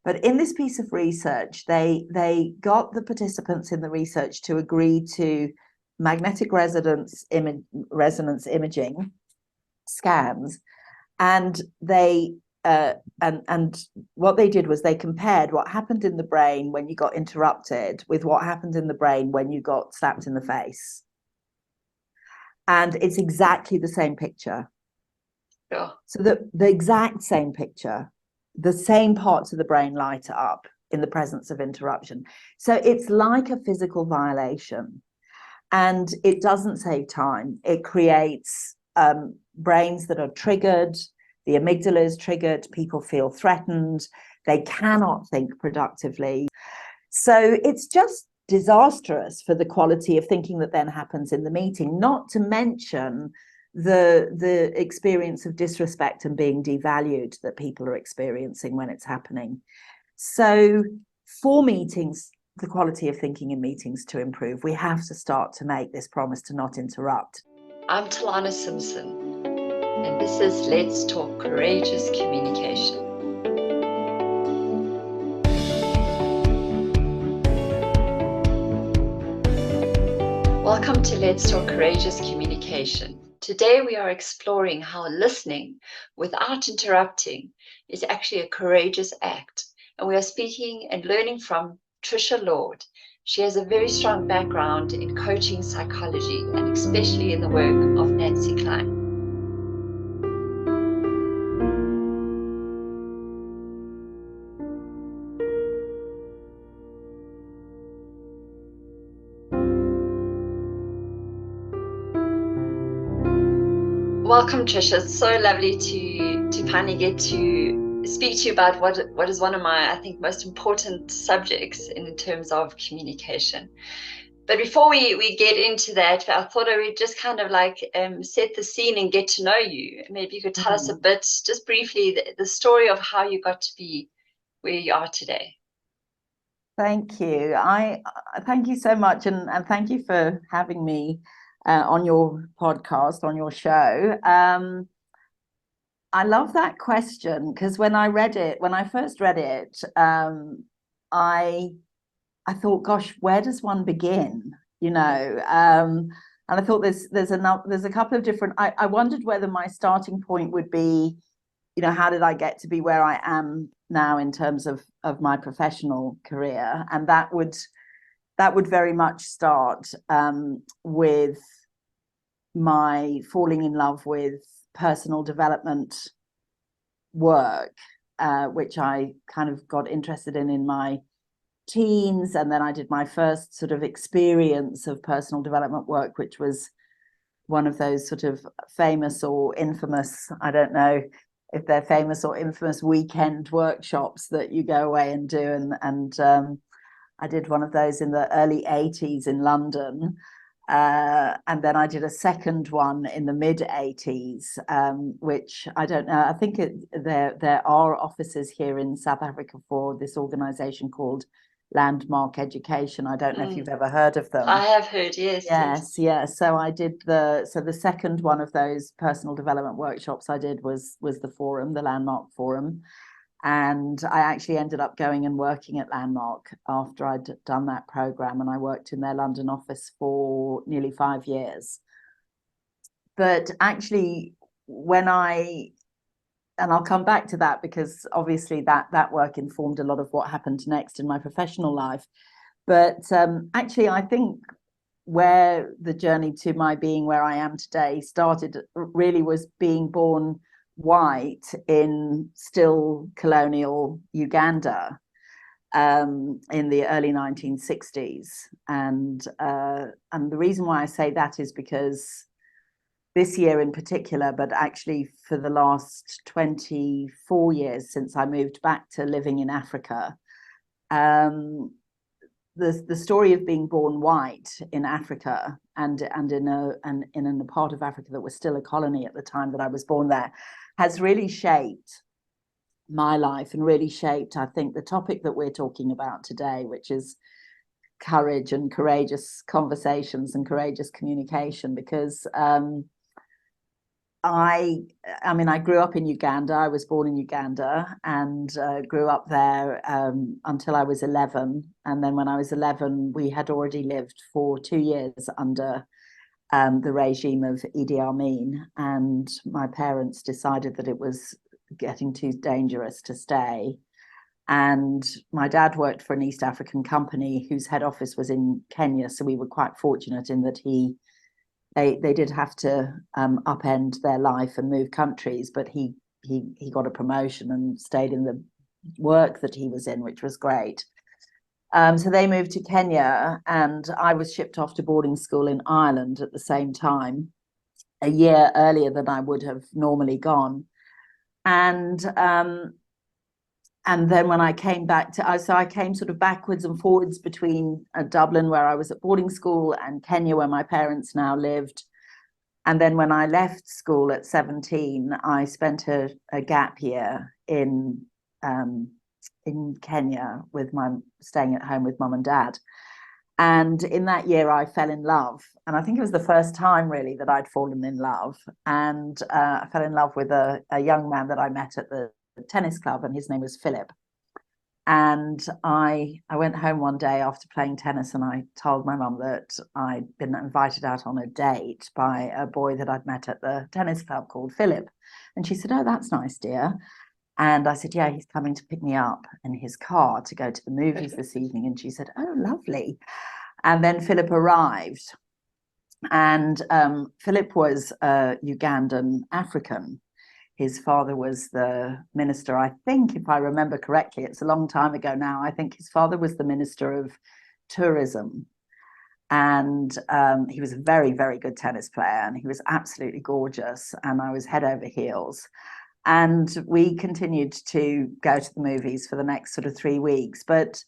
But in this piece of research, they got the participants in the research to agree to magnetic resonance imaging scans, and they and what they did was they compared what happened in the brain when you got interrupted with what happened in the brain when you got slapped in the face. And it's exactly the same picture. Sure. So the exact same picture, the same parts of the brain light up in the presence of interruption. So it's like a physical violation, and it doesn't save time. It creates brains that are triggered. The amygdala is triggered. People feel threatened. They cannot think productively. So it's just disastrous for the quality of thinking that then happens in the meeting, not to mention the experience of disrespect and being devalued that people are experiencing when it's happening. So for meetings, the quality of thinking in meetings to improve, we have to start to make this promise to not interrupt. I'm Telana Simpson, and this is Let's Talk Courageous Communication. Welcome to Let's Talk Courageous Communication. Today we are exploring how listening without interrupting is actually a courageous act. And we are speaking and learning from Trisha Lord. She has a very strong background in coaching psychology, and especially in the work of Nancy Klein. Welcome, Trisha. It's so lovely to finally get to speak to you about what is one of my, I think, most important subjects in terms of communication. But before we get into that, I thought I would just kind of like set the scene and get to know you. Maybe you could tell us a bit, just briefly, the story of how you got to be where you are today. Thank you. I thank you so much, and thank you for having me on your podcast, on your show. I love that question because when I first read it, I thought, gosh, where does one begin? And I thought there's a couple of different. I wondered whether my starting point would be, how did I get to be where I am now in terms of my professional career, and that would very much start with my falling in love with personal development work, which I kind of got interested in my teens, and then I did my first sort of experience of personal development work, which was one of those sort of famous or infamous, I don't know if they're famous or infamous, weekend workshops that you go away and do, and I did one of those in the early 80s in London. And then I did a second one in the mid 80s, which I don't know. I think there are offices here in South Africa for this organization called Landmark Education. I don't know if you've ever heard of them. I have heard, yes. Yes. So I did the second one of those personal development workshops I did was the forum, the Landmark Forum. And I actually ended up going and working at Landmark after I'd done that program, and I worked in their London office for nearly 5 years. But actually, and I'll come back to that because obviously that work informed a lot of what happened next in my professional life. But actually, I think where the journey to my being where I am today started really was being born white in still colonial Uganda in the early 1960s. And the reason why I say that is because this year in particular, but actually for the last 24 years since I moved back to living in Africa, the story of being born white in Africa and in a part of Africa that was still a colony at the time that I was born there has really shaped my life and really shaped, I think, the topic that we're talking about today, which is courage and courageous conversations and courageous communication. Because I mean, I grew up in Uganda. I was born in Uganda and grew up there until I was 11. And then when I was 11, we had already lived for 2 years under the regime of Idi Amin. And my parents decided that it was getting too dangerous to stay. And my dad worked for an East African company whose head office was in Kenya. So we were quite fortunate in that they did have to upend their life and move countries, but he got a promotion and stayed in the work that he was in, which was great. So they moved to Kenya, and I was shipped off to boarding school in Ireland at the same time, a year earlier than I would have normally gone. And then when I came back to, so I came sort of backwards and forwards between Dublin, where I was at boarding school, and Kenya, where my parents now lived. And then when I left school at 17, I spent a gap year in Kenya staying at home with mum and dad. And in that year, I fell in love. And I think it was the first time really that I'd fallen in love. And I fell in love with a young man that I met at the tennis club, and his name was Philip. And I went home one day after playing tennis, and I told my mum that I'd been invited out on a date by a boy that I'd met at the tennis club called Philip. And she said, "Oh, that's nice, dear." And I said, "Yeah, he's coming to pick me up in his car to go to the movies this evening." And she said, "Oh, lovely." And then Philip arrived. And Philip was a Ugandan African. His father was the minister, I think, if I remember correctly, it's a long time ago now. I think his father was the minister of tourism. And he was a very, very good tennis player, and he was absolutely gorgeous. And I was head over heels. And we continued to go to the movies for the next sort of 3 weeks. But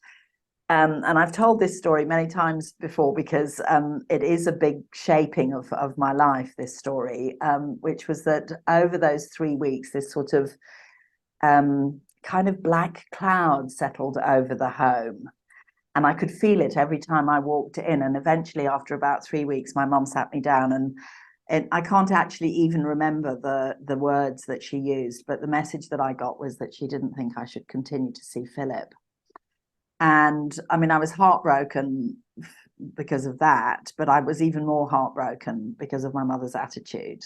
and I've told this story many times before because it is a big shaping of my life, this story, which was that over those 3 weeks, this sort of kind of black cloud settled over the home. And I could feel it every time I walked in. And eventually, after about 3 weeks, my mum sat me down, and I can't actually even remember the words that she used, but the message that I got was that she didn't think I should continue to see Philip. And I mean, I was heartbroken because of that, but I was even more heartbroken because of my mother's attitude.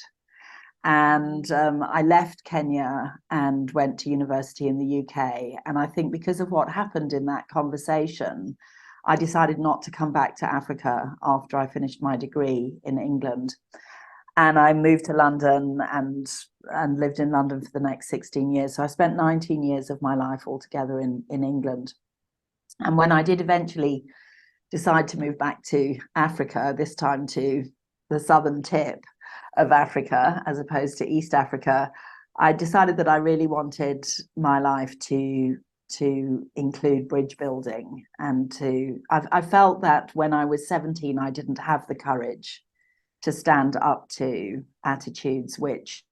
And I left Kenya and went to university in the UK. And I think because of what happened in that conversation, I decided not to come back to Africa after I finished my degree in England. And I moved to London and lived in London for the next 16 years. So I spent 19 years of my life altogether in England. And when I did eventually decide to move back to Africa, this time to the southern tip of Africa as opposed to East Africa, I decided that I really wanted my life to include bridge building. And I felt that when I was 17, I didn't have the courage to stand up to attitudes which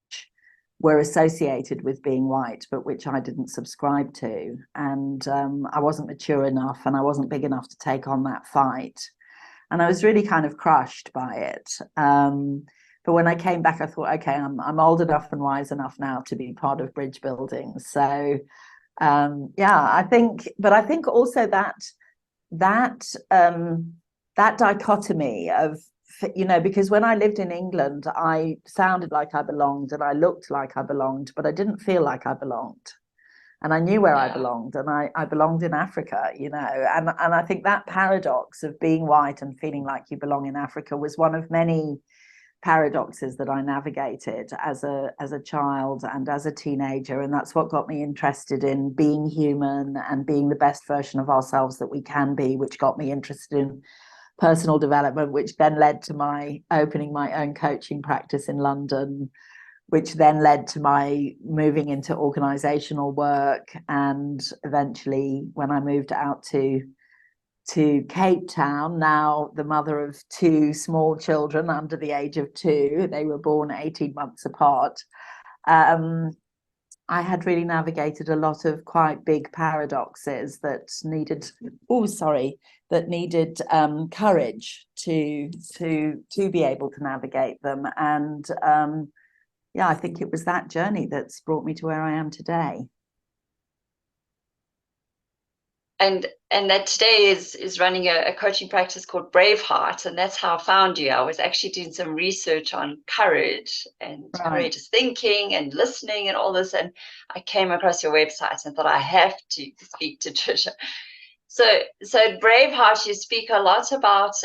were associated with being white, but which I didn't subscribe to. And I wasn't mature enough, and I wasn't big enough to take on that fight. And I was really kind of crushed by it. But when I came back, I thought, okay, I'm old enough and wise enough now to be part of bridge building. So yeah, I think also that dichotomy of, because when I lived in England, I sounded like I belonged and I looked like I belonged, but I didn't feel like I belonged. And I knew where I belonged, and I belonged in Africa, and I think that paradox of being white and feeling like you belong in Africa was one of many paradoxes that I navigated as a child and as a teenager. And that's what got me interested in being human and being the best version of ourselves that we can be, which got me interested in personal development, which then led to my opening my own coaching practice in London, which then led to my moving into organizational work. And eventually, when I moved out to Cape Town, now the mother of two small children under the age of 2, they were born 18 months apart. I had really navigated a lot of quite big paradoxes that needed courage to be able to navigate them. And yeah, I think it was that journey that's brought me to where I am today. And that today is running a coaching practice called Braveheart, and that's how I found you. I was actually doing some research on courage and Right. courageous thinking and listening and all this, and I came across your website and thought I have to speak to Trisha. So at Braveheart, you speak a lot about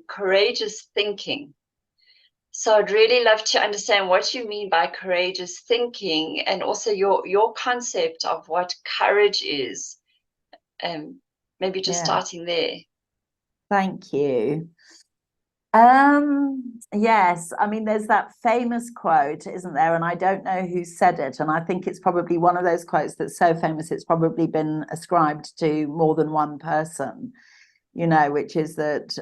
courageous thinking. So I'd really love to understand what you mean by courageous thinking, and also your concept of what courage is. Maybe just Yeah. starting there. Thank you. Yes, I mean, there's that famous quote, isn't there? And I don't know who said it. And I think it's probably one of those quotes that's so famous, it's probably been ascribed to more than one person, which is that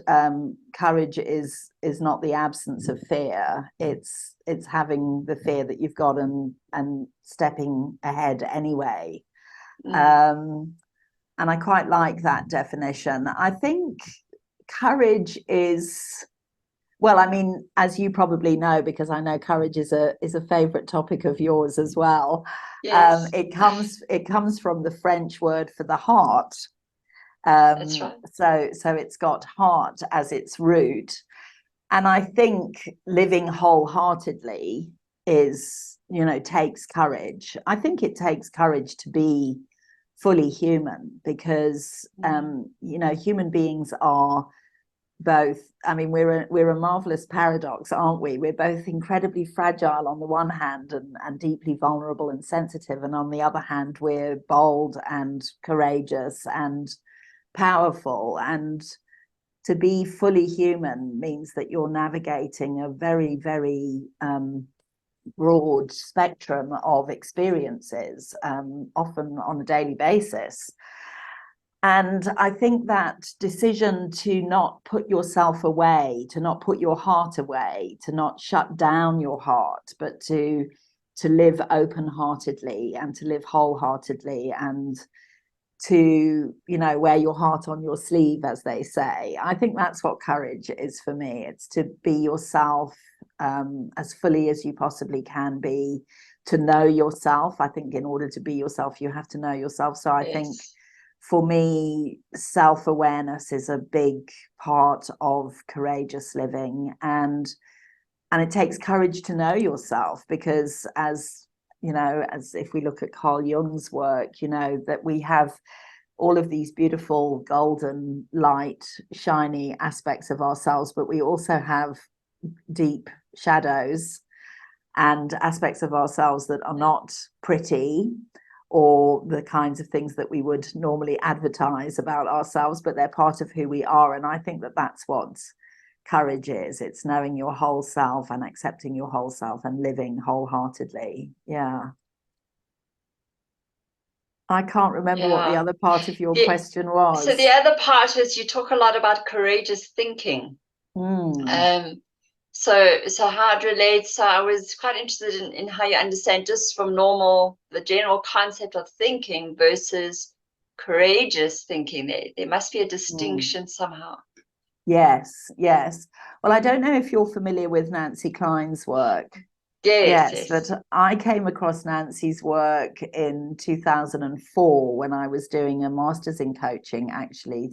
courage is not the absence of fear. It's having the fear that you've got and stepping ahead anyway. And I quite like that definition. I think courage is, well, I mean, as you probably know, because I know courage is a favorite topic of yours as well. Yes. It comes from the French word for the heart. That's right. So it's got heart as its root. And I think living wholeheartedly takes courage. I think it takes courage to be fully human because, human beings are both, I mean, we're a marvelous paradox, aren't we? We're both incredibly fragile on the one hand and deeply vulnerable and sensitive, and on the other hand we're bold and courageous and powerful. And to be fully human means that you're navigating a very, very broad spectrum of experiences, often on a daily basis. And I think that decision to not put yourself away, to not put your heart away, to not shut down your heart, but to live open-heartedly and to live wholeheartedly and to, wear your heart on your sleeve, as they say. I think that's what courage is for me. It's to be yourself as fully as you possibly can be, to know yourself. I think in order to be yourself, you have to know yourself. So I think for me, self-awareness is a big part of courageous living, and it takes courage to know yourself, because as if we look at Carl Jung's work, that we have all of these beautiful golden light shiny aspects of ourselves, but we also have deep shadows and aspects of ourselves that are not pretty, or the kinds of things that we would normally advertise about ourselves, but they're part of who we are. And I think that that's what courage is. It's knowing your whole self and accepting your whole self and living wholeheartedly. Yeah. I can't remember what the other part of your question was. So the other part is you talk a lot about courageous thinking. So how it relates. So I was quite interested in how you understand just from the general concept of thinking versus courageous thinking. There must be a distinction somehow. Yes. Well, I don't know if you're familiar with Nancy Kline's work. Yes. But I came across Nancy's work in 2004 when I was doing a master's in coaching, actually,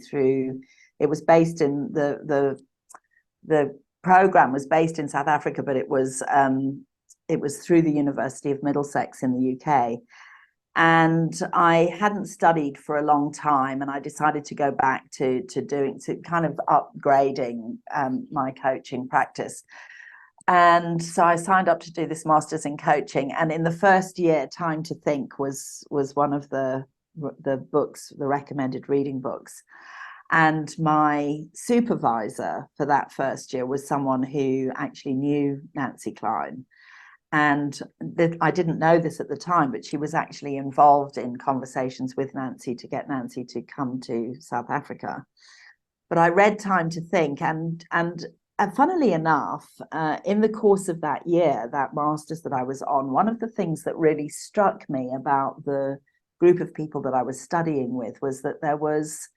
it was based in the program was based in South Africa, but it was through the University of Middlesex in the UK. And I hadn't studied for a long time, and I decided to go back to kind of upgrading my coaching practice. And so I signed up to do this master's in coaching. And in the first year, Time to Think was one of the books, the recommended reading books. And my supervisor for that first year was someone who actually knew Nancy Kline. And I didn't know this at the time, but she was actually involved in conversations with Nancy to get Nancy to come to South Africa. But I read Time to Think, and funnily enough, in the course of that year, that master's that I was on, one of the things that really struck me about the group of people that I was studying with was that there was,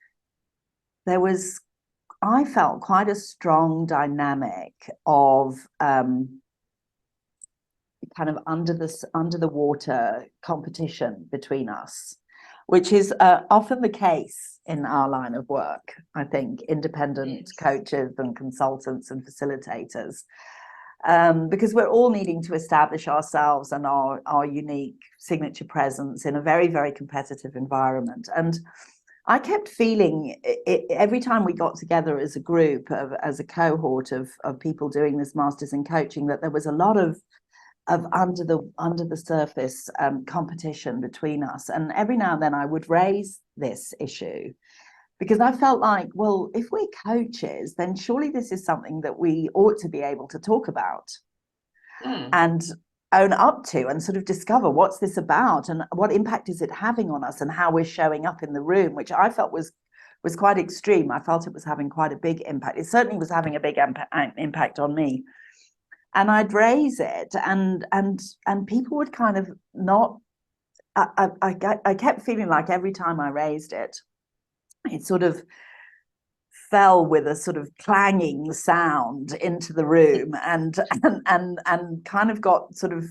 I felt, quite a strong dynamic of kind of under the water competition between us, which is often the case in our line of work. I think independent coaches and consultants and facilitators, because we're all needing to establish ourselves and our unique signature presence in a very, very competitive environment. And I kept feeling it, every time we got together as a group, as a cohort of people doing this Masters in Coaching, that there was a lot of under the surface competition between us. And every now and then I would raise this issue, because I felt like, well, if we're coaches, then surely this is something that we ought to be able to talk about and own up to, and sort of discover what's this about and what impact is it having on us and how we're showing up in the room, which I felt was quite extreme. I felt it was having quite a big impact. It certainly was having a big impact on me. And I'd raise it, and people would kind of not. I kept feeling like every time I raised it, it sort of fell with a sort of clanging sound into the room, and kind of got sort of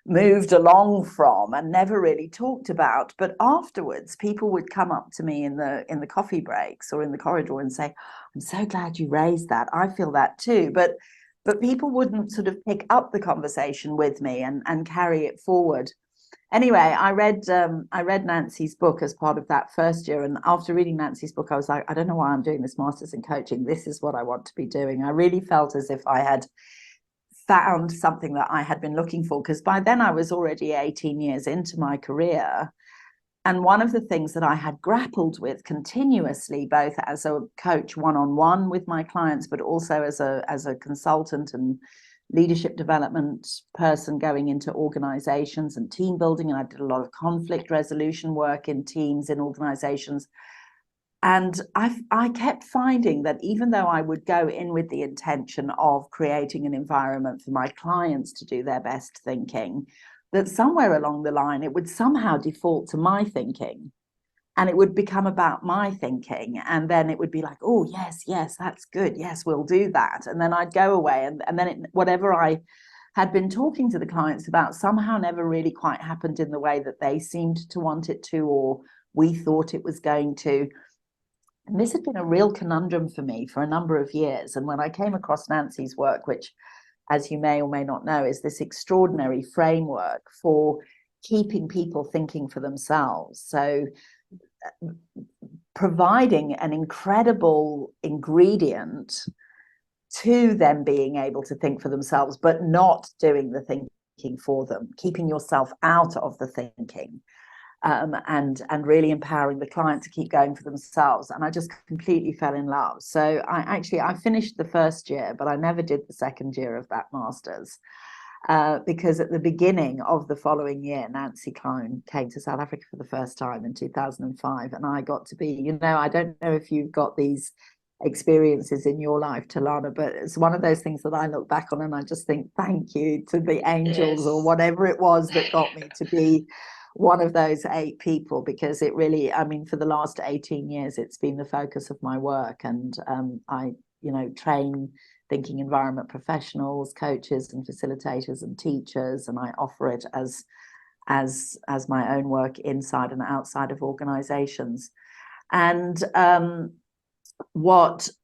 moved along from and never really talked about. But afterwards, people would come up to me in the coffee breaks or in the corridor and say, "I'm so glad you raised that. I feel that too." But people wouldn't sort of pick up the conversation with me and carry it forward. Anyway, I read Nancy's book as part of that first year, and after reading Nancy's book, I was like, I don't know why I'm doing this Masters in Coaching. This is what I want to be doing. I really felt as if I had found something that I had been looking for, because by then I was already 18 years into my career. And one of the things that I had grappled with continuously, both as a coach one-on-one with my clients, but also as a consultant and leadership development person going into organizations and team building. And I did a lot of conflict resolution work in teams, in organizations. And I kept finding that even though I would go in with the intention of creating an environment for my clients to do their best thinking, that somewhere along the line, it would somehow default to my thinking. And it would become about my thinking. And then it would be like, oh, yes, that's good. Yes, we'll do that. And then I'd go away. And then whatever I had been talking to the clients about somehow never really quite happened in the way that they seemed to want it to, or we thought it was going to. And this had been a real conundrum for me for a number of years. And when I came across Nancy's work, which, as you may or may not know, is this extraordinary framework for keeping people thinking for themselves. So providing an incredible ingredient to them being able to think for themselves, but not doing the thinking for them, keeping yourself out of the thinking, and really empowering the client to keep going for themselves. And I just completely fell in love. So I finished the first year, but I never did the second year of that master's. Because at the beginning of the following year, Nancy Klein came to South Africa for the first time in 2005. And I got to be, I don't know if you've got these experiences in your life, Telana, but it's one of those things that I look back on and I just think, thank you to the angels or whatever it was that got me to be one of those 8 people, because it really, for the last 18 years, it's been the focus of my work. And I, train thinking environment professionals, coaches and facilitators and teachers, and I offer it as my own work inside and outside of organizations. And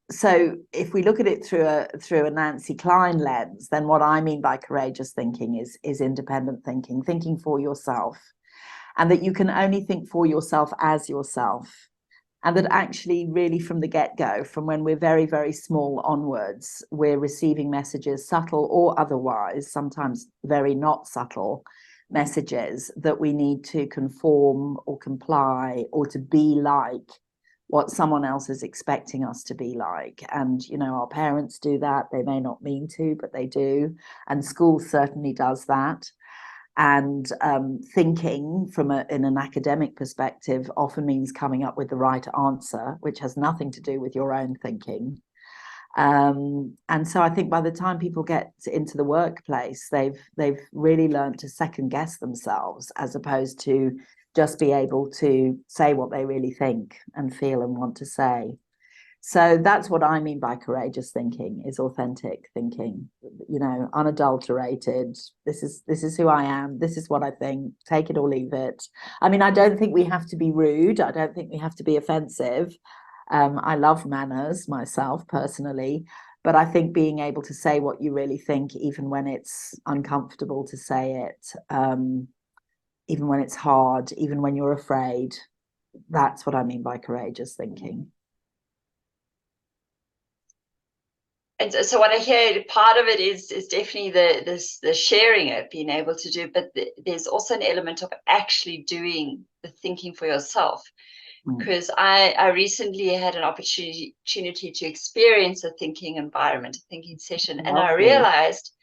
so if we look at it through a Nancy Klein lens, then what I mean by courageous thinking is independent thinking for yourself, and that you can only think for yourself as yourself. And that actually, really from the get-go, from when we're very, very small onwards, we're receiving messages, subtle or otherwise, sometimes very not subtle messages, that we need to conform or comply or to be like what someone else is expecting us to be like. And, our parents do that. They may not mean to, but they do. And school certainly does that. And thinking in an academic perspective often means coming up with the right answer, which has nothing to do with your own thinking. And so I think by the time people get into the workplace, they've really learned to second guess themselves, as opposed to just be able to say what they really think and feel and want to say. So that's what I mean by courageous thinking, is authentic thinking, unadulterated. This is who I am. This is what I think. Take it or leave it. I mean, I don't think we have to be rude. I don't think we have to be offensive. I love manners myself personally, but I think being able to say what you really think, even when it's uncomfortable to say it, even when it's hard, even when you're afraid, that's what I mean by courageous thinking. And so what I hear, part of it is definitely the sharing it, being able to do, but there's also an element of actually doing the thinking for yourself. Because I recently had an opportunity to experience a thinking environment, a thinking session, and I realized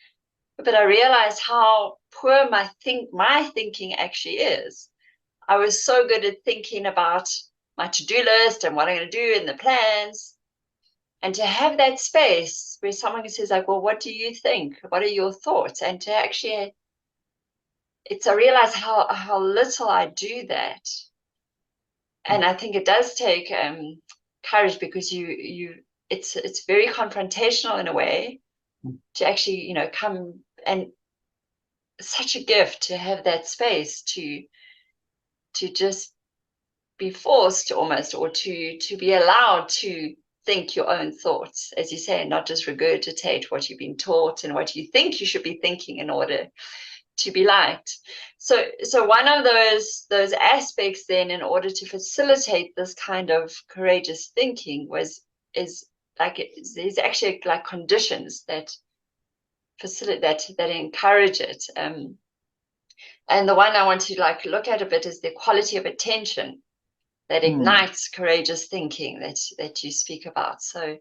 how poor my thinking actually is. I was so good at thinking about my to-do list and what I'm going to do and the plans. And to have that space where someone says, like, well, what do you think? What are your thoughts? And to actually, I realize how little I do that. And I think it does take courage, because it's very confrontational in a way to actually, come, and such a gift to have that space to just be forced almost, or to be allowed to think your own thoughts, as you say, and not just regurgitate what you've been taught and what you think you should be thinking in order to be liked. So one of those aspects then, in order to facilitate this kind of courageous thinking, is like, there's actually like conditions that facilitate that encourage it. And the one I want to like look at a bit is the quality of attention that ignites courageous thinking that you speak about. So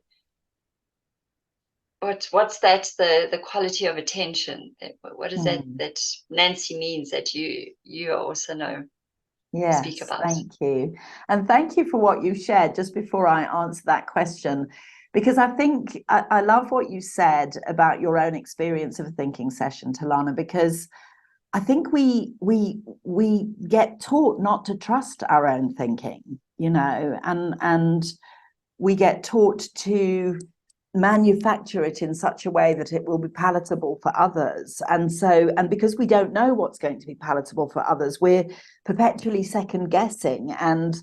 what's that, the quality of attention? What is that Nancy means, that you also know? Yes, Speak about. thank you. And thank you for what you shared just before I answer that question, because I think I love what you said about your own experience of a thinking session, Telana, because I think we get taught not to trust our own thinking, and we get taught to manufacture it in such a way that it will be palatable for others. And because we don't know what's going to be palatable for others, we're perpetually second guessing. And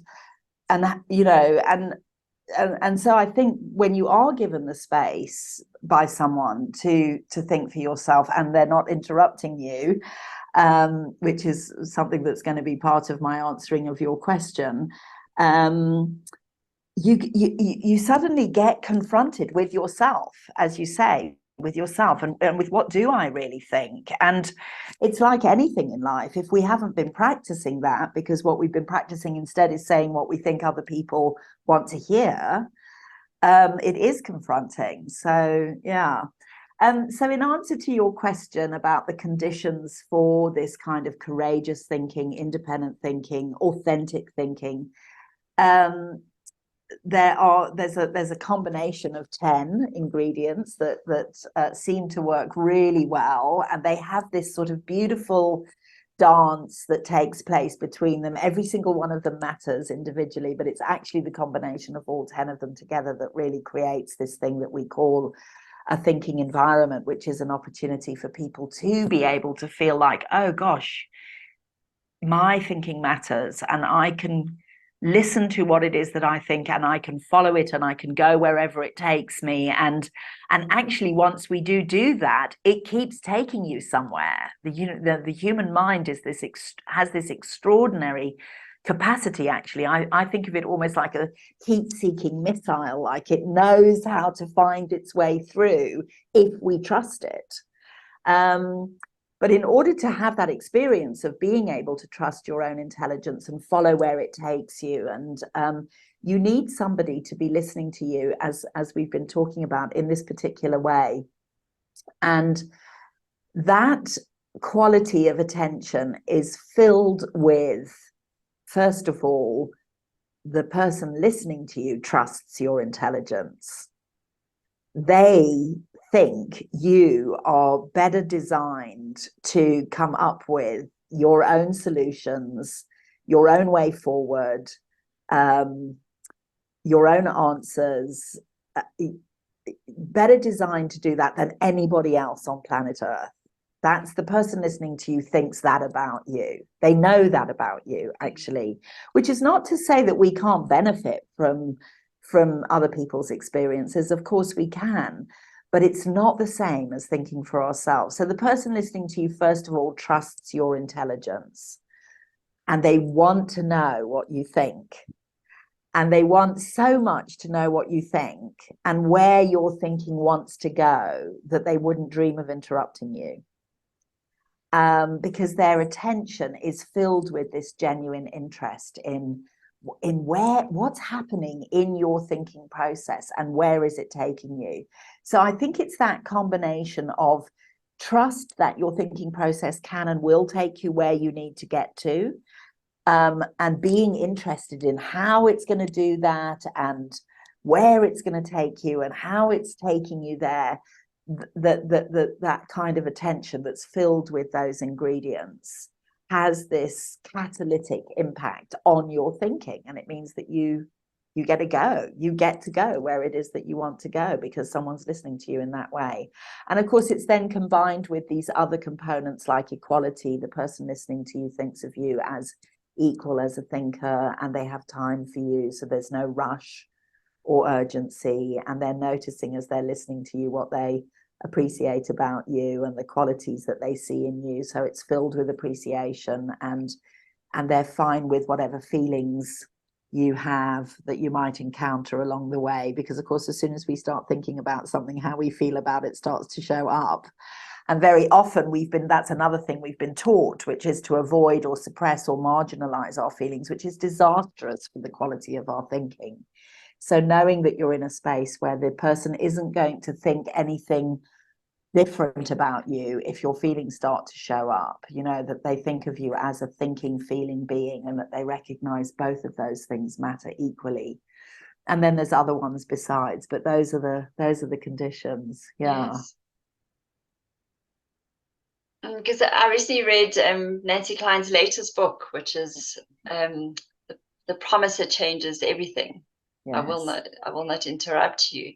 so I think when you are given the space by someone to think for yourself, and they're not interrupting you, which is something that's going to be part of my answering of your question, you suddenly get confronted with yourself, as you say, with yourself, and with what do I really think? And it's like anything in life, if we haven't been practicing that, because what we've been practicing instead is saying what we think other people want to hear, it is confronting. So yeah. So in answer to your question about the conditions for this kind of courageous thinking, independent thinking, authentic thinking, there's a combination of 10 ingredients that seem to work really well, and they have this sort of beautiful dance that takes place between them. Every single one of them matters individually, but it's actually the combination of all 10 of them together that really creates this thing that we call a thinking environment, which is an opportunity for people to be able to feel like, oh gosh, my thinking matters, and I can listen to what it is that I think, and I can follow it, and I can go wherever it takes me. And actually, once we do that, it keeps taking you somewhere. The human mind has this extraordinary capacity. Actually, I think of it almost like a heat-seeking missile, like it knows how to find its way through if we trust it. But in order to have that experience of being able to trust your own intelligence and follow where it takes you, and you need somebody to be listening to you, as we've been talking about, in this particular way. And that quality of attention is filled with, first of all, the person listening to you trusts your intelligence. They think you are better designed to come up with your own solutions, your own way forward, your own answers, better designed to do that than anybody else on planet Earth. That's the person listening to you thinks that about you. They know that about you, actually, which is not to say that we can't benefit from other people's experiences. Of course we can, but it's not the same as thinking for ourselves. So the person listening to you, first of all, trusts your intelligence, and they want to know what you think. And they want so much to know what you think and where your thinking wants to go that they wouldn't dream of interrupting you. Because their attention is filled with this genuine interest in what's happening in your thinking process and where is it taking you. So I think it's that combination of trust that your thinking process can and will take you where you need to get to, and being interested in how it's going to do that and where it's going to take you and how it's taking you there. That kind of attention that's filled with those ingredients has this catalytic impact on your thinking, and it means that you get to go where it is that you want to go because someone's listening to you in that way. And of course it's then combined with these other components like equality. The person listening to you thinks of you as equal as a thinker, and they have time for you, so there's no rush or urgency, and they're noticing as they're listening to you what they appreciate about you and the qualities that they see in you. So it's filled with appreciation, and they're fine with whatever feelings you have that you might encounter along the way, because of course as soon as we start thinking about something, how we feel about it starts to show up. And very often that's another thing we've been taught, which is to avoid or suppress or marginalize our feelings, which is disastrous for the quality of our thinking. So knowing that you're in a space where the person isn't going to think anything different about you if your feelings start to show up, that they think of you as a thinking, feeling being, and that they recognize both of those things matter equally. And then there's other ones besides, but those are the conditions. Yeah. Yes. Because I recently read Nancy Klein's latest book, which is the Promise That Changes Everything. Yes. I will not interrupt you.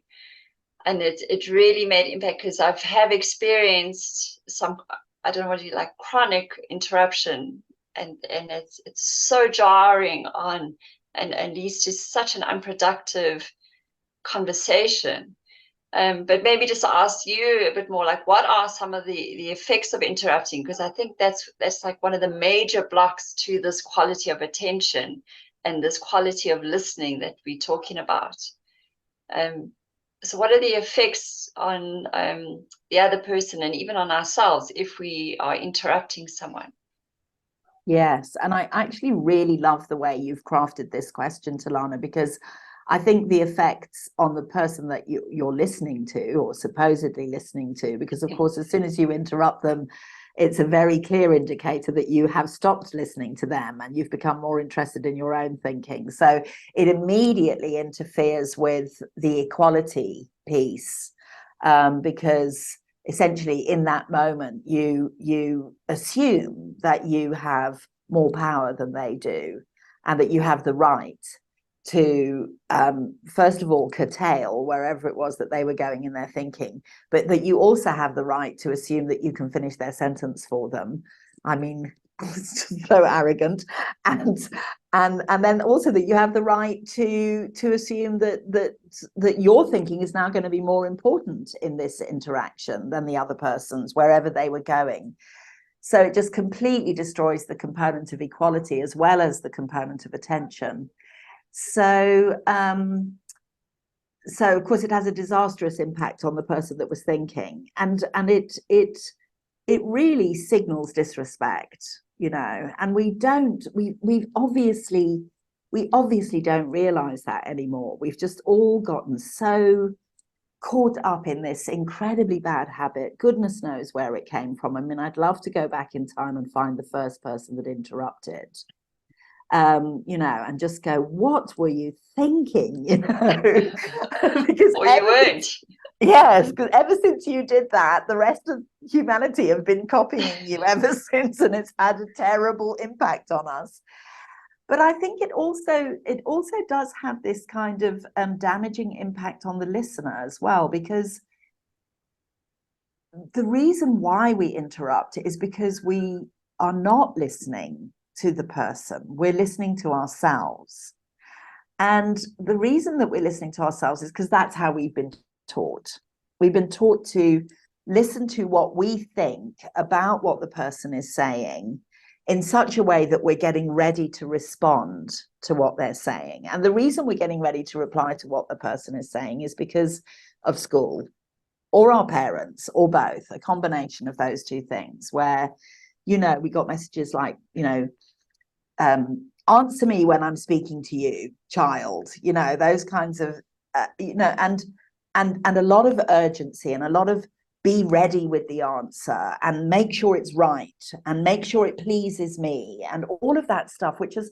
And it really made impact, because I have experienced some, I don't know what you like, chronic interruption, and it's so jarring on and leads to such an unproductive conversation. But maybe just ask you a bit more, like, what are some of the effects of interrupting? Because I think that's like one of the major blocks to this quality of attention and this quality of listening that we're talking about. So what are the effects on the other person and even on ourselves if we are interrupting someone? Yes, and I actually really love the way you've crafted this question, Telana, because I think the effects on the person that you're listening to, or supposedly listening to, because of course, as soon as you interrupt them, it's a very clear indicator that you have stopped listening to them and you've become more interested in your own thinking. So it immediately interferes with the equality piece, because essentially in that moment, you assume that you have more power than they do, and that you have the right to first of all curtail wherever it was that they were going in their thinking, but that you also have the right to assume that you can finish their sentence for them. I mean, it's just so arrogant. And then also that you have the right to assume that your thinking is now going to be more important in this interaction than the other person's, wherever they were going. So it just completely destroys the component of equality as well as the component of attention. So of course it has a disastrous impact on the person that was thinking, and it really signals disrespect, and we obviously don't realize that anymore. We've just all gotten so caught up in this incredibly bad habit. Goodness knows where it came from. I mean, I'd love to go back in time and find the first person that interrupted. And just go, what were you thinking? Because or you weren't. Yes, because ever since you did that, the rest of humanity have been copying you ever since, and it's had a terrible impact on us. But I think it also does have this kind of damaging impact on the listener as well, because the reason why we interrupt is because we are not listening to the person. We're listening to ourselves. And the reason that we're listening to ourselves is because that's how we've been taught. We've been taught to listen to what we think about what the person is saying in such a way that we're getting ready to respond to what they're saying. And the reason we're getting ready to reply to what the person is saying is because of school or our parents or both, a combination of those two things, where, we got messages like, answer me when I'm speaking to you, child, those kinds of, and a lot of urgency and a lot of be ready with the answer and make sure it's right and make sure it pleases me and all of that stuff, which has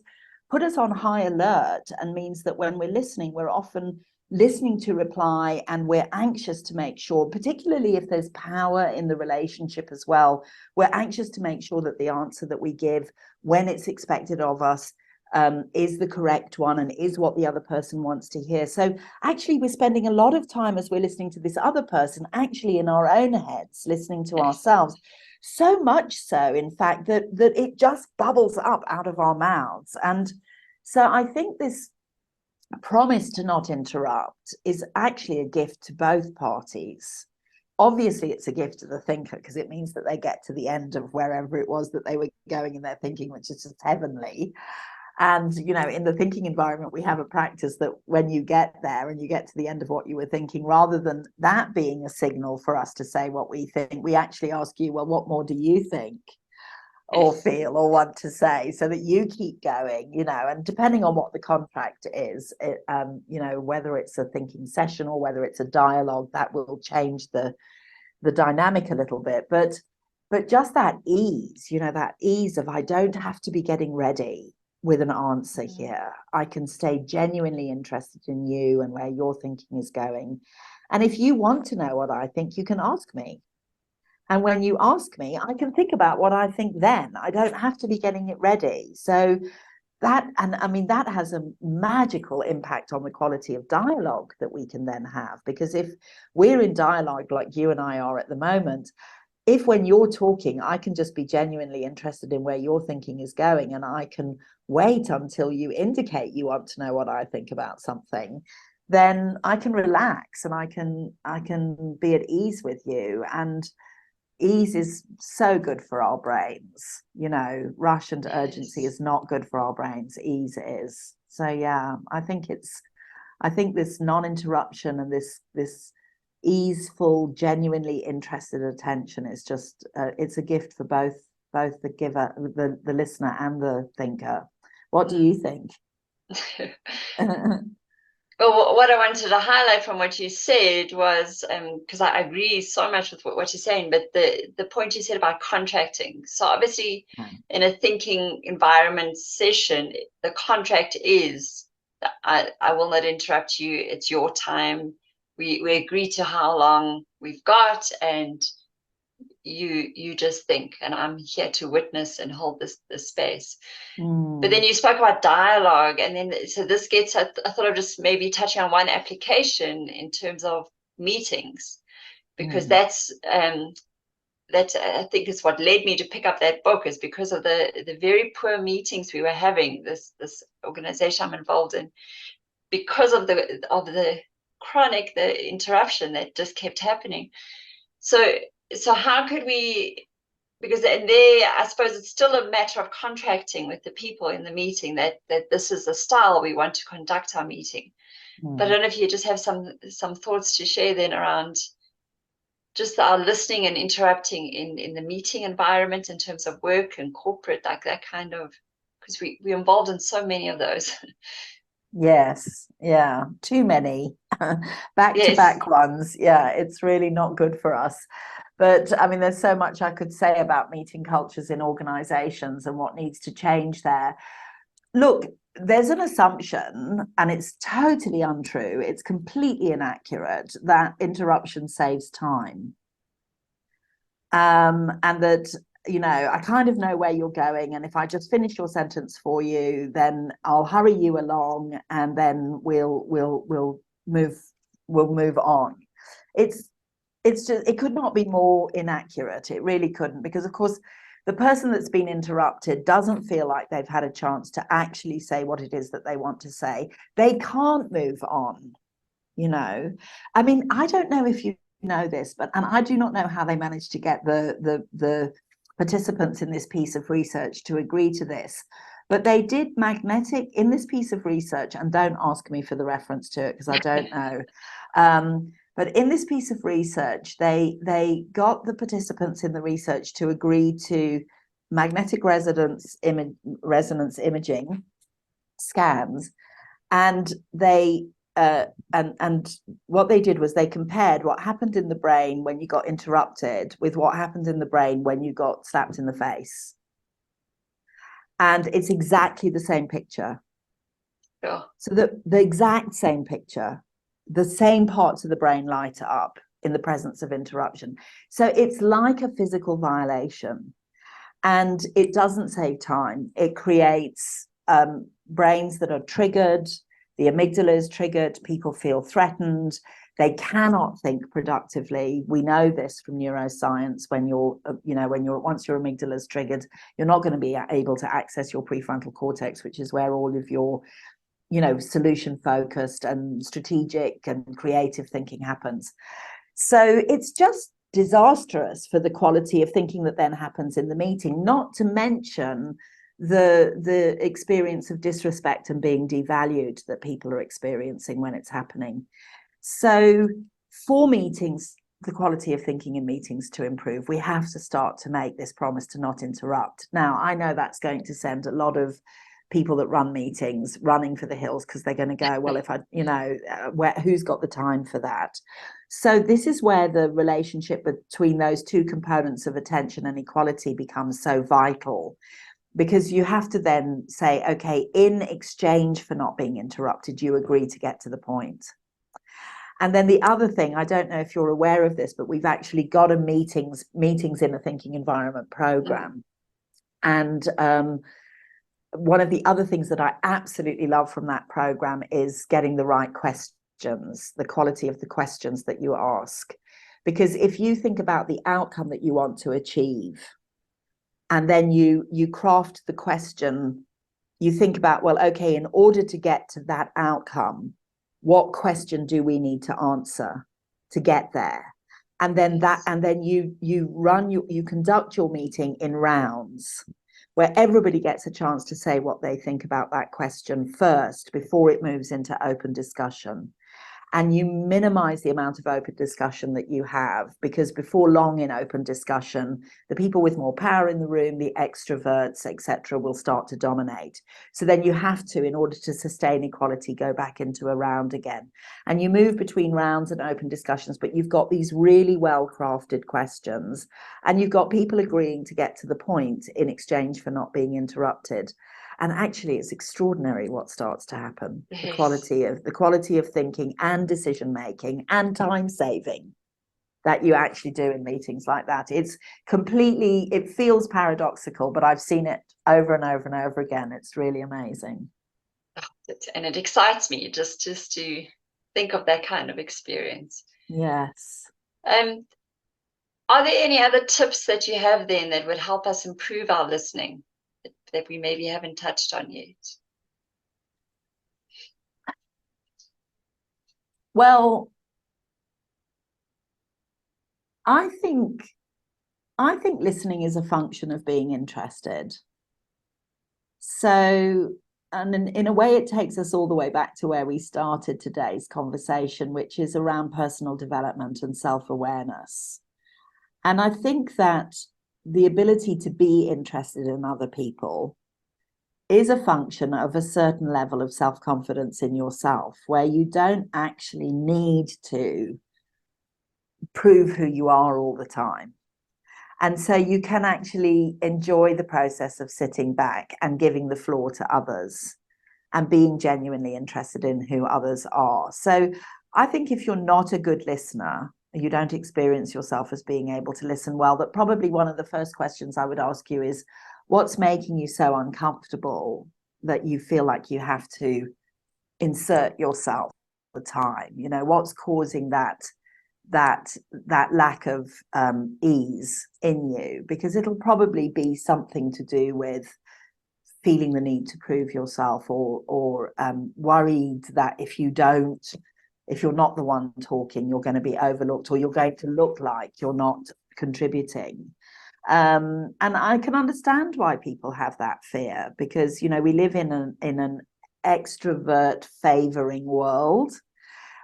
put us on high alert and means that when we're listening, we're often listening to reply and we're anxious to make sure, particularly if there's power in the relationship as well, we're anxious to make sure that the answer that we give when it's expected of us is the correct one and is what the other person wants to hear. So actually we're spending a lot of time as we're listening to this other person actually in our own heads, listening to ourselves. So much so, in fact, that it just bubbles up out of our mouths. And so I think this promise to not interrupt is actually a gift to both parties. Obviously, it's a gift to the thinker because it means that they get to the end of wherever it was that they were going in their thinking, which is just heavenly. And, in the thinking environment, we have a practice that when you get there and you get to the end of what you were thinking, rather than that being a signal for us to say what we think, we actually ask you, well, what more do you think or feel or want to say, so that you keep going, and depending on what the contract is, whether it's a thinking session or whether it's a dialogue, that will change the dynamic a little bit. But just that ease, that ease of, I don't have to be getting ready with an answer here. I can stay genuinely interested in you and where your thinking is going. And if you want to know what I think, you can ask me. And when you ask me, I can think about what I think then. I don't have to be getting it ready. So that has a magical impact on the quality of dialogue that we can then have. Because if we're in dialogue like you and I are at the moment, if when you're talking, I can just be genuinely interested in where your thinking is going, and I can wait until you indicate you want to know what I think about something, then I can relax and I can be at ease with you. And ease is so good for our brains. Rush and urgency is not good for our brains. Ease is. So yeah, I think this non-interruption and this easeful, genuinely interested attention is just it's a gift for both the giver, the listener, and the thinker. What do you think? Well, what I wanted to highlight from what you said was, because I agree so much with what you're saying, but the point you said about contracting. So obviously, in a thinking environment session, the contract is, I will not interrupt you. It's your time. We agree to how long we've got, and you just think, and I'm here to witness and hold this space. But then you spoke about dialogue, and then so this gets I thought of just maybe touching on one application in terms of meetings, because that's I think is what led me to pick up that book, is because of the very poor meetings we were having, this organization I'm involved in, because of the chronic, the interruption that just kept happening. So how could we, because there, I suppose it's still a matter of contracting with the people in the meeting that this is the style we want to conduct our meeting. But I don't know if you just have some thoughts to share then around just our listening and interrupting in the meeting environment in terms of work and corporate, like that kind of, because we're involved in so many of those. Yes, yeah, too many back-to-back ones. Yeah, it's really not good for us. But I mean, there's so much I could say about meeting cultures in organizations and what needs to change there. Look, there's an assumption, and it's totally untrue, it's completely inaccurate, that interruption saves time. And that I kind of know where you're going, and if I just finish your sentence for you, then I'll hurry you along, and then we'll move on. It's just, it could not be more inaccurate. It really couldn't, because of course the person that's been interrupted doesn't feel like they've had a chance to actually say what it is that they want to say. They can't move on. I mean, I don't know if you know this, and I do not know how they managed to get the participants in this piece of research to agree to this, but they did magnetic in this piece of research, and don't ask me for the reference to it because I don't know. But in this piece of research, they got the participants in the research to agree to magnetic resonance imaging scans, and they and what they did was they compared what happened in the brain when you got interrupted with what happened in the brain when you got slapped in the face. And it's exactly the same picture. Yeah. So the exact same picture, the same parts of the brain light up in the presence of interruption. So it's like a physical violation, and it doesn't save time. It creates brains that are triggered. The amygdala is triggered. People feel threatened. They cannot think productively. We know this from neuroscience. When once your amygdala is triggered, you're not going to be able to access your prefrontal cortex, which is where all of your solution focused and strategic and creative thinking happens. So it's just disastrous for the quality of thinking that then happens in the meeting, not to mention the experience of disrespect and being devalued that people are experiencing when it's happening. So for meetings, the quality of thinking in meetings to improve, we have to start to make this promise to not interrupt. Now, I know that's going to send a lot of people that run meetings running for the hills, because they're going to go, well, if I, who's got the time for that? So this is where the relationship between those two components of attention and equality becomes so vital, because you have to then say, okay, in exchange for not being interrupted, you agree to get to the point. And then the other thing, I don't know if you're aware of this, but we've actually got a meetings in a thinking environment program. And one of the other things that I absolutely love from that program is getting the right questions, the quality of the questions that you ask. Because if you think about the outcome that you want to achieve, and then you craft the question, you think about, well, okay, in order to get to that outcome, what question do we need to answer to get there? And then you conduct your meeting in rounds, where everybody gets a chance to say what they think about that question first before it moves into open discussion. And you minimize the amount of open discussion that you have, because before long in open discussion, the people with more power in the room, the extroverts, etc., will start to dominate. So then you have to, in order to sustain equality, go back into a round again. And you move between rounds and open discussions, but you've got these really well-crafted questions, and you've got people agreeing to get to the point in exchange for not being interrupted. And actually, it's extraordinary what starts to happen. Yes. The quality of thinking and decision making and time saving that you actually do in meetings like that. It feels paradoxical, but I've seen it over and over and over again. It's really amazing. And it excites me just to think of that kind of experience. Yes. Are there any other tips that you have then that would help us improve our listening that we maybe haven't touched on yet? Well, I think listening is a function of being interested. So, and in a way, it takes us all the way back to where we started today's conversation, which is around personal development and self-awareness. And I think that the ability to be interested in other people is a function of a certain level of self-confidence in yourself, where you don't actually need to prove who you are all the time. And so you can actually enjoy the process of sitting back and giving the floor to others and being genuinely interested in who others are. So I think if you're not a good listener, you don't experience yourself as being able to listen well, that probably one of the first questions I would ask you is, what's making you so uncomfortable that you feel like you have to insert yourself all the time? You know, what's causing that lack of ease in you? Because it'll probably be something to do with feeling the need to prove yourself, or worried that if you're not the one talking, you're going to be overlooked, or you're going to look like you're not contributing. And I can understand why people have that fear, because, you know, we live in an extrovert favoring world.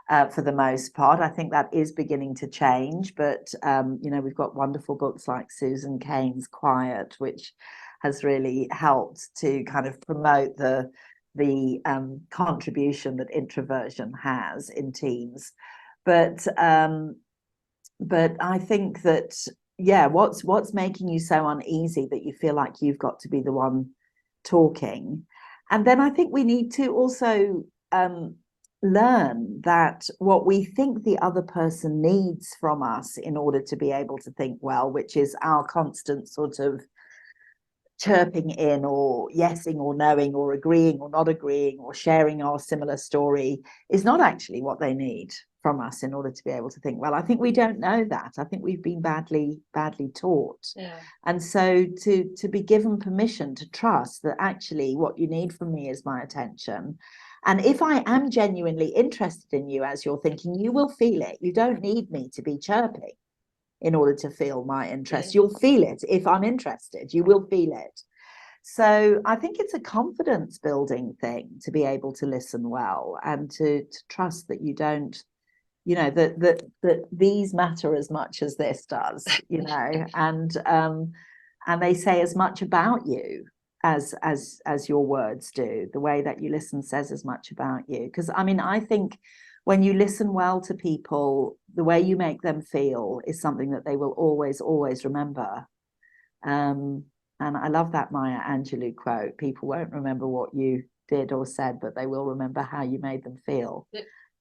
For the most part, I think that is beginning to change, but you know, we've got wonderful books like Susan Cain's Quiet, which has really helped to kind of promote the contribution that introversion has in teams. But I think that, yeah, what's making you so uneasy that you feel like you've got to be the one talking? And then I think we need to also learn that what we think the other person needs from us in order to be able to think well, which is our constant sort of chirping in, or yesing or knowing, or agreeing or not agreeing, or sharing our similar story, is not actually what they need from us in order to be able to think well. I think we don't know that. I think we've been badly taught. Yeah. And so to be given permission to trust that actually what you need from me is my attention. And if I am genuinely interested in you as you're thinking, you will feel it. You don't need me to be chirping in order to feel my interest. You'll feel it. If I'm interested, you will feel it. So I think it's a confidence building thing to be able to listen well, and to trust that you don't, you know, that these matter as much as this does, you know, and they say as much about you as your words do. The way that you listen says as much about you. Because I mean, I think when you listen well to people, the way you make them feel is something that they will always Yes. remember. And I love that Maya Angelou quote: people won't remember what you did or said, but they will remember how you made them feel.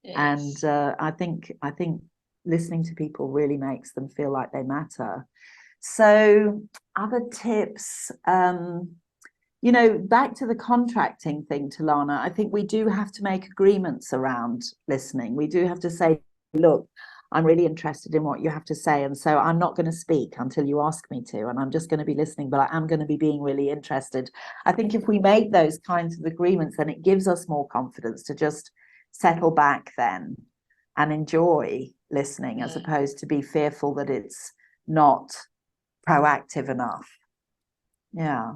Yes. And I think listening to people really makes them feel like they matter. So other tips, you know, back to the contracting thing, Telana, I think we do have to make agreements around listening. We do have to say, look, I'm really interested in what you have to say, and so I'm not going to speak until you ask me to, and I'm just going to be listening, but I am going to be being really interested. I think if we make those kinds of agreements, then it gives us more confidence to just settle back then and enjoy listening, as opposed to be fearful that it's not proactive enough. Yeah.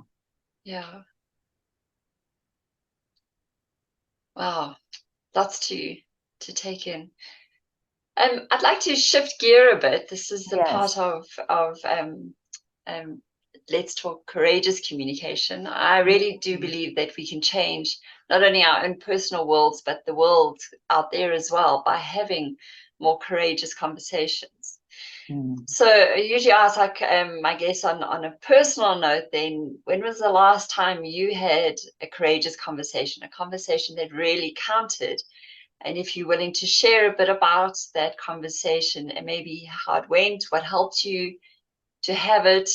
Wow, lots to take in. I'd like to shift gear a bit. This is the part of Let's Talk Courageous Communication. I really do believe that we can change not only our own personal worlds, but the world out there as well, by having more courageous conversations. So I usually ask, like, I guess on a personal note, then, when was the last time you had a courageous conversation, a conversation that really counted? And if you're willing to share a bit about that conversation, and maybe how it went, what helped you to have it,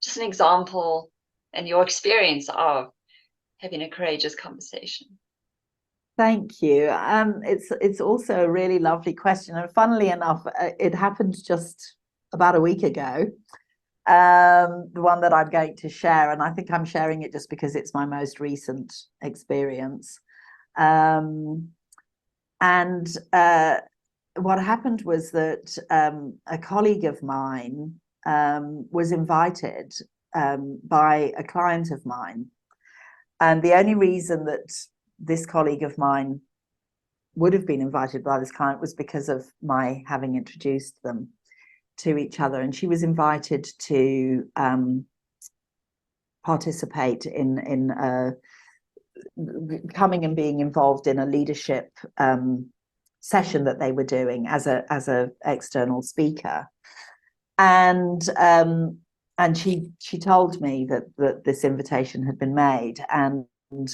just an example and your experience of having a courageous conversation. Thank you. It's also a really lovely question, and funnily enough, it happened just about a week ago. The one that I'm going to share, and I think I'm sharing it just because it's my most recent experience. And what happened was that a colleague of mine was invited by a client of mine, and the only reason that this colleague of mine would have been invited by this client was because of my having introduced them to each other. And she was invited to participate in coming and being involved in a leadership session that they were doing as a external speaker. And she told me that this invitation had been made, and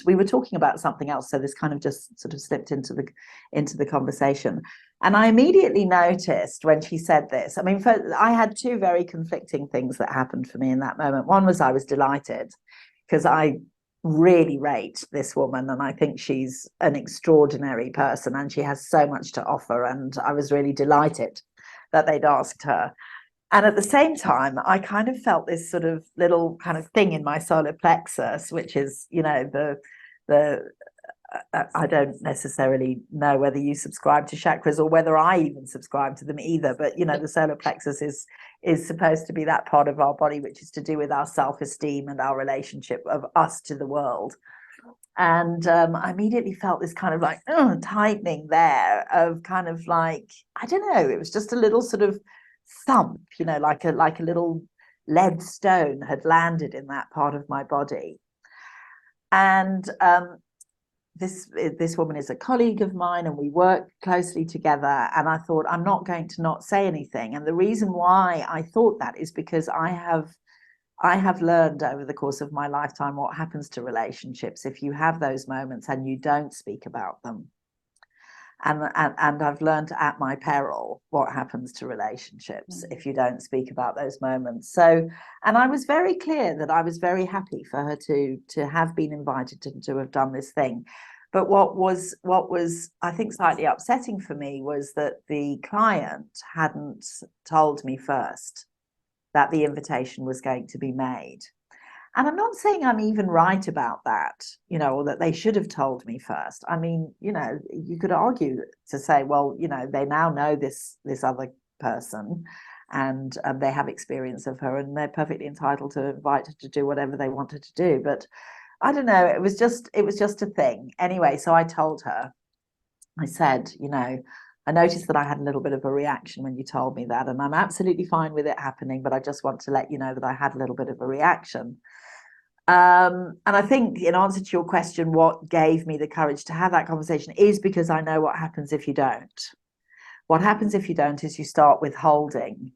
we were talking about something else, so this kind of just sort of slipped into the conversation. And I immediately noticed when she said this, I mean, I had two very conflicting things that happened for me in that moment. One was I was delighted because I really rate this woman, and I think she's an extraordinary person and she has so much to offer, and I was really delighted that they'd asked her. And at the same time, I kind of felt this sort of little kind of thing in my solar plexus, which is, you know, the I don't necessarily know whether you subscribe to chakras or whether I even subscribe to them either. But, you know, the solar plexus is supposed to be that part of our body which is to do with our self-esteem and our relationship of us to the world. And I immediately felt this kind of like tightening there of kind of like, I don't know, it was just a little sort of thump, you know, like a little lead stone had landed in that part of my body. And this woman is a colleague of mine and we work closely together, and I thought, I'm not going to not say anything. And the reason why I thought that is because I have learned over the course of my lifetime what happens to relationships if you have those moments and you don't speak about them. And I've learned at my peril what happens to relationships if you don't speak about those moments. So, and I was very clear that I was very happy for her to have been invited to have done this thing. But what was I think slightly upsetting for me was that the client hadn't told me first that the invitation was going to be made. And I'm not saying I'm even right about that, you know, or that they should have told me first. I mean, you know, you could argue to say, well, you know, they now know this other person and they have experience of her and they're perfectly entitled to invite her to do whatever they wanted to do. But I don't know, it was just a thing. Anyway, so I told her, I said, you know, I noticed that I had a little bit of a reaction when you told me that, and I'm absolutely fine with it happening, but I just want to let you know that I had a little bit of a reaction. And I think in answer to your question, what gave me the courage to have that conversation is because I know what happens if you don't. What happens if you don't is you start withholding.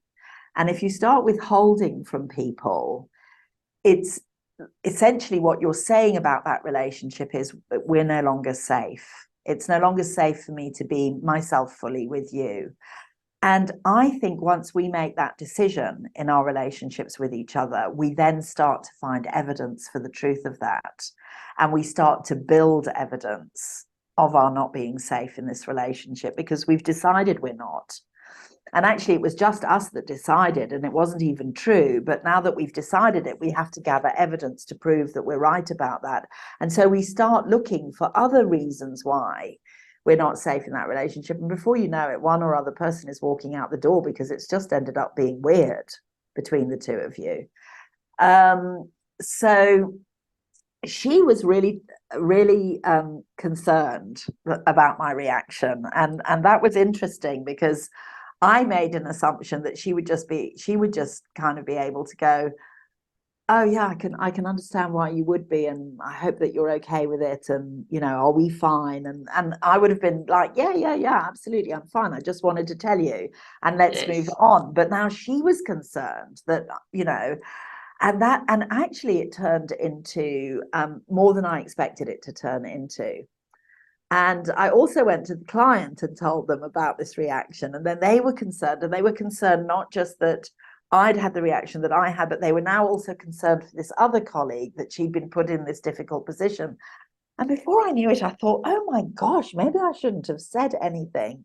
And if you start withholding from people, it's essentially what you're saying about that relationship is we're no longer safe. It's no longer safe for me to be myself fully with you. And I think once we make that decision in our relationships with each other, we then start to find evidence for the truth of that. And we start to build evidence of our not being safe in this relationship because we've decided we're not. And actually, it was just us that decided, and it wasn't even true. But now that we've decided it, we have to gather evidence to prove that we're right about that. And so we start looking for other reasons why we're not safe in that relationship. And before you know it, one or other person is walking out the door because it's just ended up being weird between the two of you. So she was really concerned about my reaction. And that was interesting because I made an assumption that she would just kind of be able to go, oh yeah, I can understand why you would be, and I hope that you're okay with it, and you know, are we fine? And I would have been like, yeah, absolutely, I'm fine. I just wanted to tell you, and let's move on. But now she was concerned that, you know, and actually it turned into more than I expected it to turn into. And I also went to the client and told them about this reaction. And then they were concerned, and they were concerned not just that I'd had the reaction that I had, but they were now also concerned for this other colleague that she'd been put in this difficult position. And before I knew it, I thought, oh my gosh, maybe I shouldn't have said anything.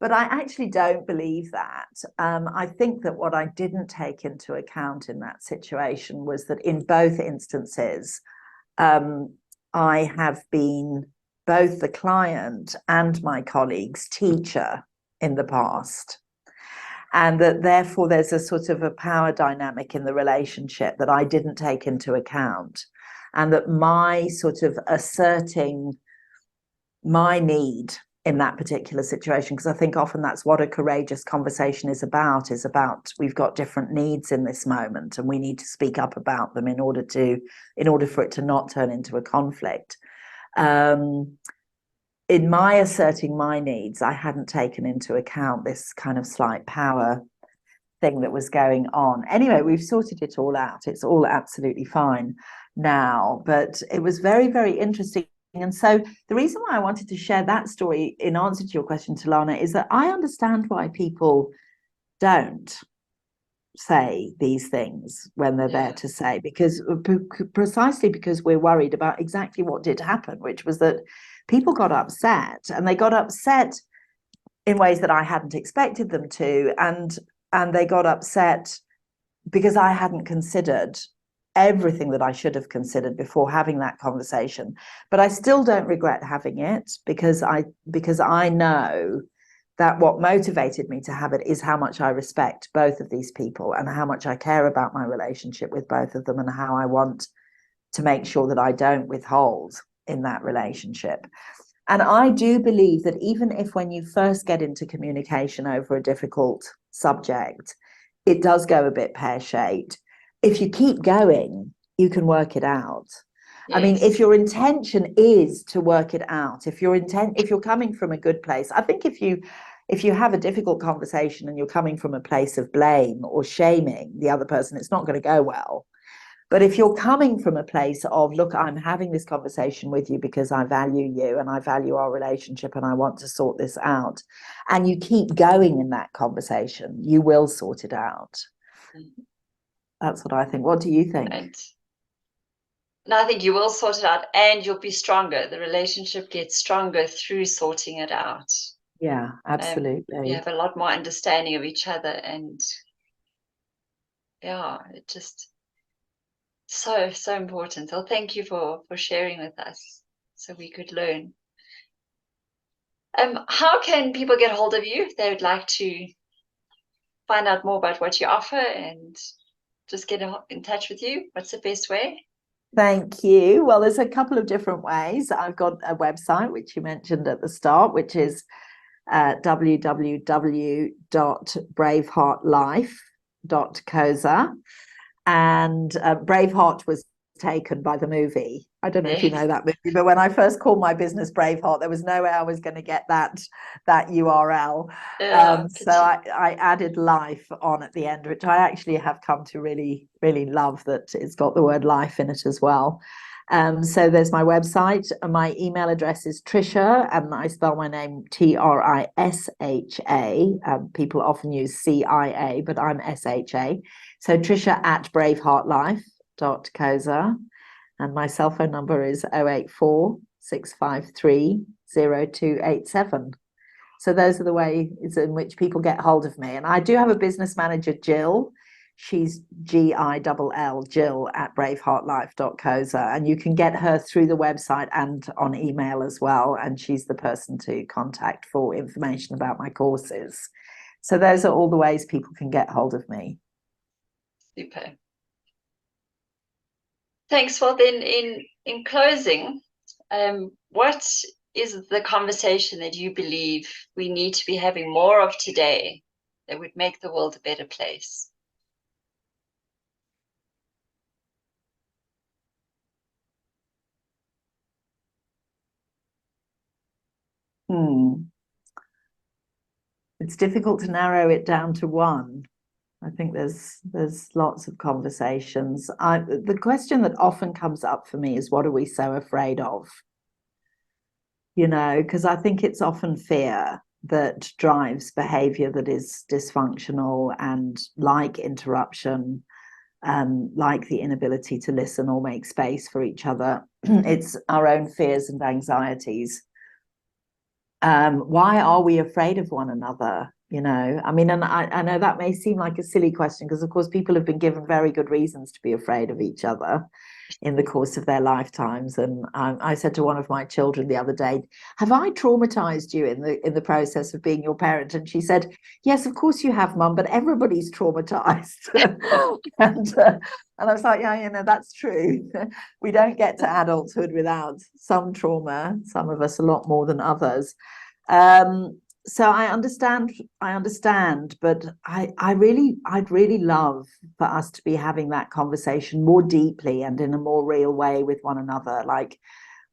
But I actually don't believe that. I think that what I didn't take into account in that situation was that in both instances, I have been both the client and my colleague's teacher in the past. And that therefore there's a sort of a power dynamic in the relationship that I didn't take into account. And that my sort of asserting my need in that particular situation, because I think often that's what a courageous conversation is about we've got different needs in this moment and we need to speak up about them in order for it to not turn into a conflict. In my asserting my needs, I hadn't taken into account this kind of slight power thing that was going on. Anyway, we've sorted it all out. It's all absolutely fine. now, but it was very, very interesting. And so the reason why I wanted to share that story in answer to your question, Telana, is that I understand why people don't say these things when they're there to say, because precisely because we're worried about exactly what did happen, which was that people got upset, and they got upset in ways that I hadn't expected them to, and they got upset because I hadn't considered everything that I should have considered before having that conversation. But I still don't regret having it, because I know that what motivated me to have it is how much I respect both of these people, and how much I care about my relationship with both of them, and how I want to make sure that I don't withhold in that relationship. And I do believe that even if, when you first get into communication over a difficult subject, it does go a bit pear-shaped, if you keep going, you can work it out. Yes. I mean, if your intention is to work it out, if you're coming from a good place, I think if you have a difficult conversation and you're coming from a place of blame or shaming the other person, it's not going to go well. But if you're coming from a place of, look, I'm having this conversation with you because I value you and I value our relationship and I want to sort this out, and you keep going in that conversation, you will sort it out. That's what I think. What do you think? And I think you will sort it out, and you'll be stronger. The relationship gets stronger through sorting it out. Yeah, absolutely. You have a lot more understanding of each other, and yeah, it just so important. So thank you for sharing with us, so we could learn. How can people get hold of you if they would like to find out more about what you offer and just get in touch with you? What's the best way? Thank you. Well, there's a couple of different ways. I've got a website, which you mentioned at the start, which is www.braveheartlife.coza. And Braveheart was taken by the movie. I don't know if you know that movie, but when I first called my business Braveheart, there was no way I was going to get that URL. So I added life on at the end, which I actually have come to really, really love, that it's got the word life in it as well. So there's my website. My email address is Trisha, and I spell my name Trisha. People often use CIA, but I'm SHA. So Trisha at braveheartlife.coza. And my cell phone number is 084 653 0287. So those are the ways in which people get hold of me. And I do have a business manager, Jill. She's GILL, Jill at braveheartlife.coza. And you can get her through the website and on email as well. And she's the person to contact for information about my courses. So those are all the ways people can get hold of me. Super. Thanks. Well, then, in closing, what is the conversation that you believe we need to be having more of today that would make the world a better place? It's difficult to narrow it down to one. I think there's lots of conversations. The question that often comes up for me is, what are we so afraid of? Because I think it's often fear that drives behavior that is dysfunctional, and like interruption, like the inability to listen or make space for each other. It's our own fears and anxieties. Why are we afraid of one another? I mean, and I know that may seem like a silly question, because of course people have been given very good reasons to be afraid of each other in the course of their lifetimes. And I said to one of my children the other day, have I traumatized you in the process of being your parent? And she said, yes, of course you have, Mum, but everybody's traumatized. and I was like, yeah, that's true. We don't get to adulthood without some trauma, some of us a lot more than others. So I understand, but I'd really love for us to be having that conversation more deeply and in a more real way with one another. Like,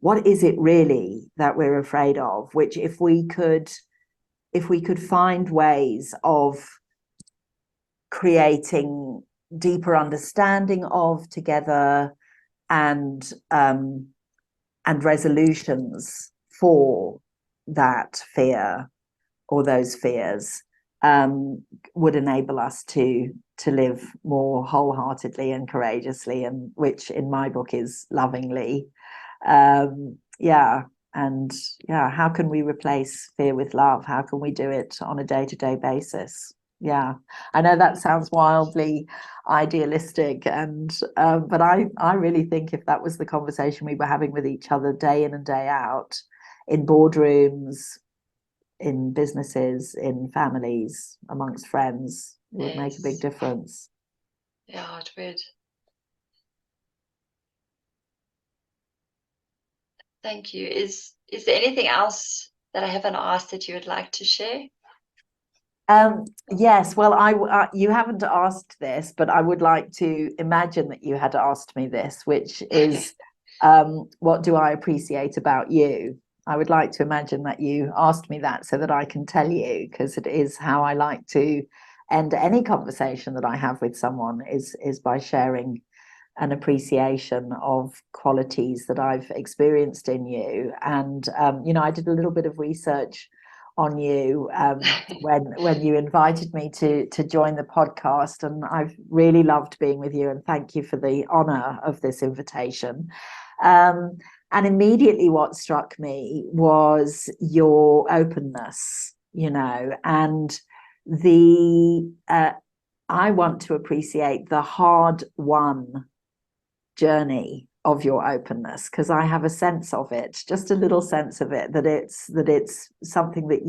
what is it really that we're afraid of? Which, if we could find ways of creating deeper understanding of together, and resolutions for that fear or those fears would enable us to live more wholeheartedly and courageously, and which in my book is lovingly. How can we replace fear with love? How can we do it on a day-to-day basis? Yeah, I know that sounds wildly idealistic, and but I really think if that was the conversation we were having with each other day in and day out, in boardrooms, in businesses, in families, amongst friends, it would make a big difference. Yeah, it would. Thank you. Is there anything else that I haven't asked that you would like to share? Yes, well, you haven't asked this, but I would like to imagine that you had asked me this, which is, what do I appreciate about you? I would like to imagine that you asked me that so that I can tell you, because it is how I like to end any conversation that I have with someone, is by sharing an appreciation of qualities that I've experienced in you. And I did a little bit of research on you when you invited me to join the podcast, and I've really loved being with you, and thank you for the honor of this invitation. And immediately what struck me was your openness, and I want to appreciate the hard won journey of your openness, because I have a sense of it, just a little sense of it, that it's something that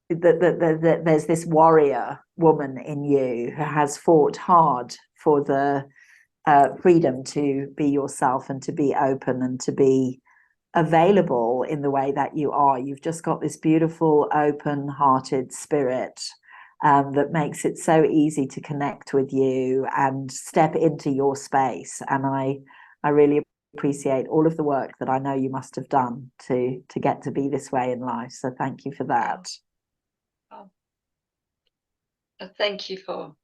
that there's this warrior woman in you who has fought hard for the freedom to be yourself and to be open and to be available in the way that you are. You've just got this beautiful, open-hearted spirit that makes it so easy to connect with you and step into your space. And I really appreciate all of the work that I know you must have done to get to be this way in life. So thank you for that. Oh. Thank you for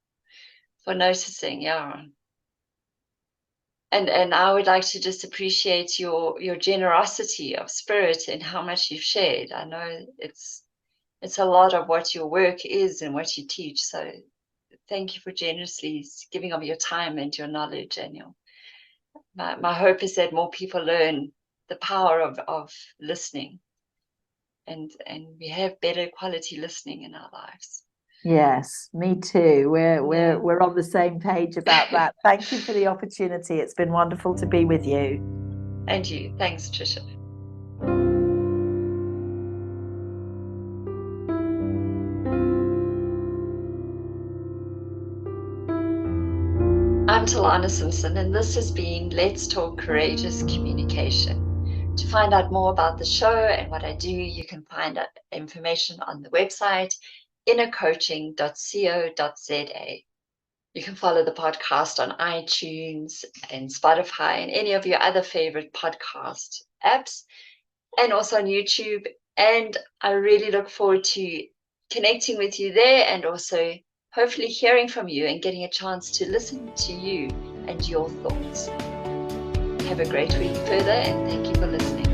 noticing. Yeah. And I would like to just appreciate your generosity of spirit and how much you've shared. I know it's a lot of what your work is and what you teach. So thank you for generously giving of your time and your knowledge. And my hope is that more people learn the power of listening, and we have better quality listening in our lives. Yes, me too. We're on the same page about that. Thank you for the opportunity. It's been wonderful to be with you. And you. Thanks, Trisha. I'm Telana Simpson, and this has been Let's Talk Courageous Communication. To find out more about the show and what I do, you can find out information on the website innercoaching.co.za. You can follow the podcast on iTunes and Spotify and any of your other favorite podcast apps, and also on YouTube. And I really look forward to connecting with you there, and also hopefully hearing from you and getting a chance to listen to you and your thoughts. Have a great week further, and thank you for listening.